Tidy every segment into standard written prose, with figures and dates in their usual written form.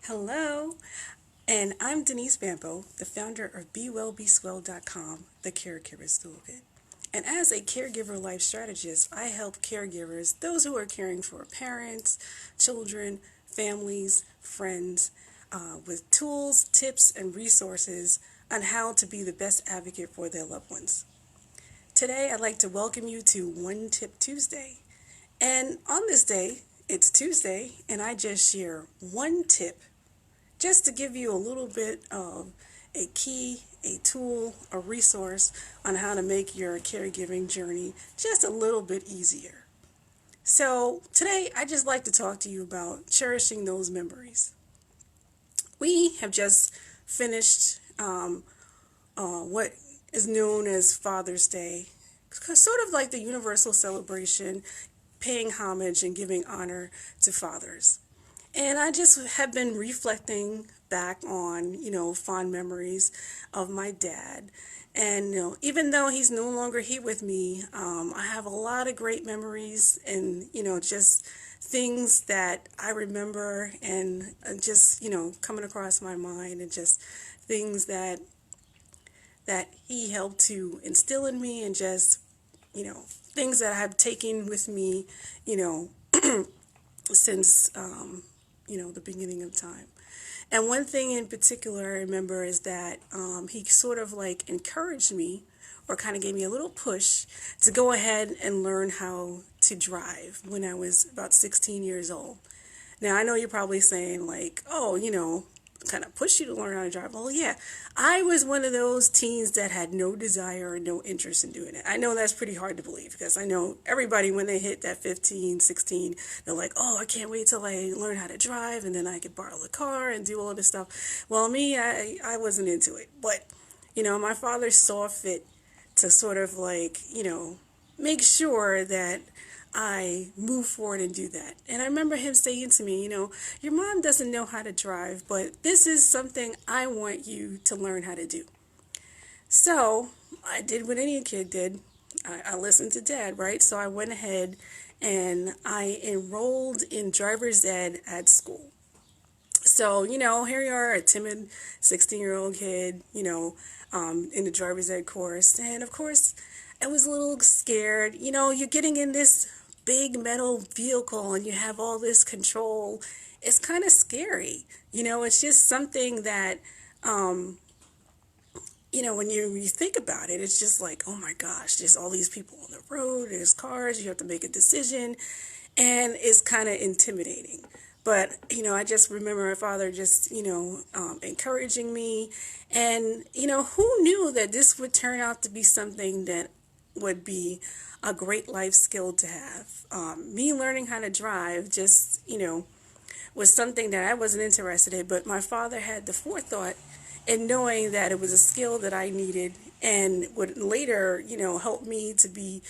Hello, and I'm Denise Bambo, the founder of BeWellBeSwell.com, the Caregiver's Toolkit. And as a caregiver life strategist, I help caregivers, those who are caring for parents, children, families, friends, with tools, tips, and resources on how to be the best advocate for their loved ones. Today, I'd like to welcome you to One Tip Tuesday. And on this day, it's Tuesday, and I just share one tip just to give you a little bit of a key, a tool, a resource on how to make your caregiving journey just a little bit easier. So today, I just like to talk to you about cherishing those memories. We have just finished what is known as Father's Day, sort of like the universal celebration, paying homage and giving honor to fathers. And I just have been reflecting back on, fond memories of my dad. And, even though he's no longer here with me, I have a lot of great memories and, just things that I remember and just, coming across my mind and just things that he helped to instill in me and just, things that I've taken with me, since, the beginning of time. And one thing in particular I remember is that he sort of like encouraged me or kind of gave me a little push to go ahead and learn how to drive when I was about 16 years old. Now, I know you're probably saying like, oh, kind of push you to learn how to drive. Well, yeah, I was one of those teens that had no desire or no interest in doing it. I know that's pretty hard to believe because I know everybody when they hit that 15, 16, they're like, oh, I can't wait till I learn how to drive and then I could borrow a car and do all of this stuff. Well, me, I wasn't into it. But, my father saw fit to sort of like, make sure that I move forward and do that. And I remember him saying to me, your mom doesn't know how to drive, but this is something I want you to learn how to do. So I did what any kid did. I listened to dad, right? So I went ahead and I enrolled in driver's ed at school. So, here you are, a timid 16-year-old kid, in the driver's ed course. And of course, I was a little scared. You're getting in this big metal vehicle and you have all this control. It's kind of scary. It's just something that, when you think about it, it's just like, oh my gosh, there's all these people on the road, there's cars, you have to make a decision, and it's kind of intimidating. But, I just remember my father just, encouraging me. And, who knew that this would turn out to be something that would be a great life skill to have. Me learning how to drive just, was something that I wasn't interested in. But my father had the forethought in knowing that it was a skill that I needed and would later, help me to be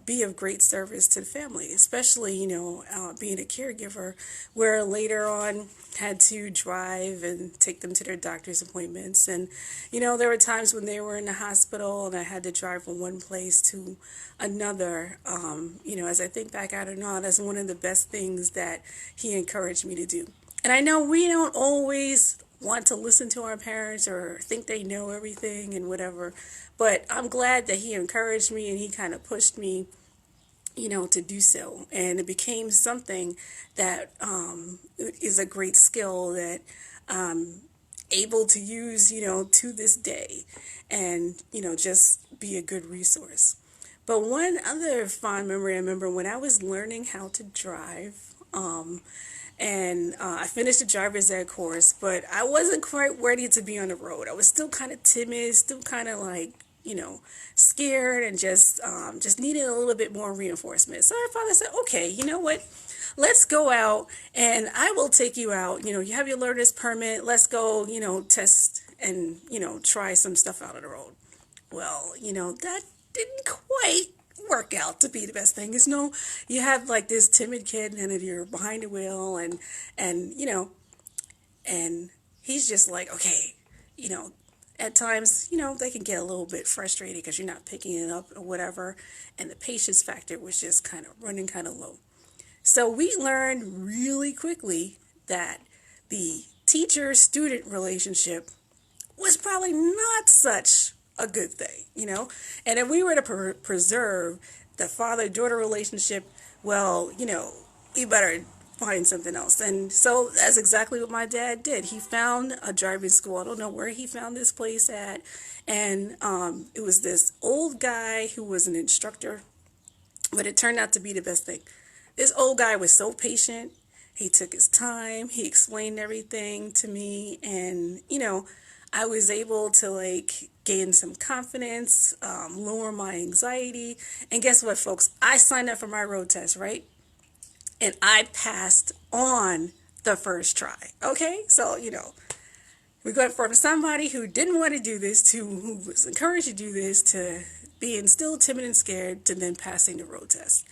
be of great service to the family, especially, being a caregiver where later on had to drive and take them to their doctor's appointments. And, there were times when they were in the hospital and I had to drive from one place to another. As I think back at it now, that's one of the best things that he encouraged me to do. And I know we don't always want to listen to our parents or think they know everything and whatever. But I'm glad that he encouraged me and he kind of pushed me, to do so. And it became something that is a great skill that I'm able to use, to this day and, just be a good resource. But one other fond memory I remember when I was learning how to drive, and I finished the driver's ed course, but I wasn't quite ready to be on the road. I was still kind of timid, still kind of like, scared and just needed a little bit more reinforcement. So my father said, okay, you know what? Let's go out and I will take you out. You have your learner's permit. Let's go, test and, try some stuff out on the road. Well, that didn't quite work out to be the best thing. Is you have like this timid kid and you're behind the wheel and and he's just like, okay, at times, they can get a little bit frustrated because you're not picking it up or whatever. And the patience factor was just kind of running kind of low. So we learned really quickly that the teacher-student relationship was probably not such a good thing, you know? And if we were to preserve the father-daughter relationship, well, you know, we better find something else. And so that's exactly what my dad did. He found a driving school. I don't know where he found this place at. And it was this old guy who was an instructor, but it turned out to be the best thing. This old guy was so patient. He took his time. He explained everything to me. And, you know, I was able to like gain some confidence, lower my anxiety. And guess what, folks? I signed up for my road test, right? And I passed on the first try. Okay? So, you know, we went from somebody who didn't want to do this to who was encouraged to do this to being still timid and scared to then passing the road test.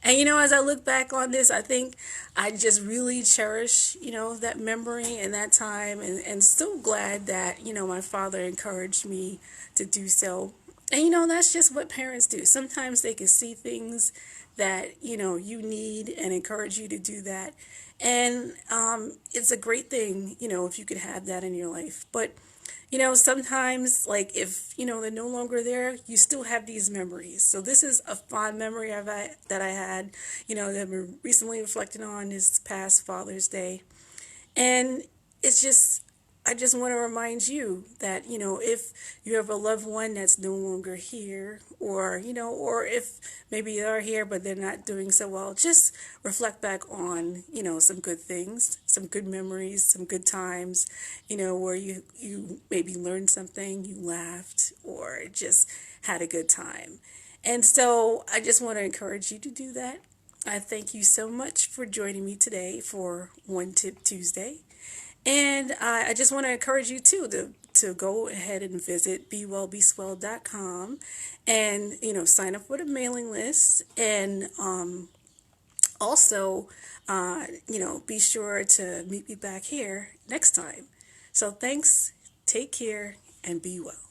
And, you know, as I look back on this, I think I just really cherish, you know, that memory and that time, and so glad that, you know, my father encouraged me to do so. And, you know, that's just what parents do. Sometimes they can see things that, you know, you need and encourage you to do that. And it's a great thing, you know, if you could have that in your life. But, you know, sometimes, like, if, you know, they're no longer there, you still have these memories. So this is a fond memory that I had, you know, that we recently reflected on this past Father's Day. And it's just, I just want to remind you that, you know, if you have a loved one that's no longer here, or, you know, or if maybe they are here but they're not doing so well, just reflect back on, you know, some good things, some good memories, some good times, you know, where you maybe learned something, you laughed, or just had a good time. And so I just want to encourage you to do that. I thank you so much for joining me today for One Tip Tuesday. And I just want to encourage you too to go ahead and visit bewellbeswell.com and, you know, sign up for the mailing list, and also, you know, be sure to meet me back here next time. So thanks, take care, and be well.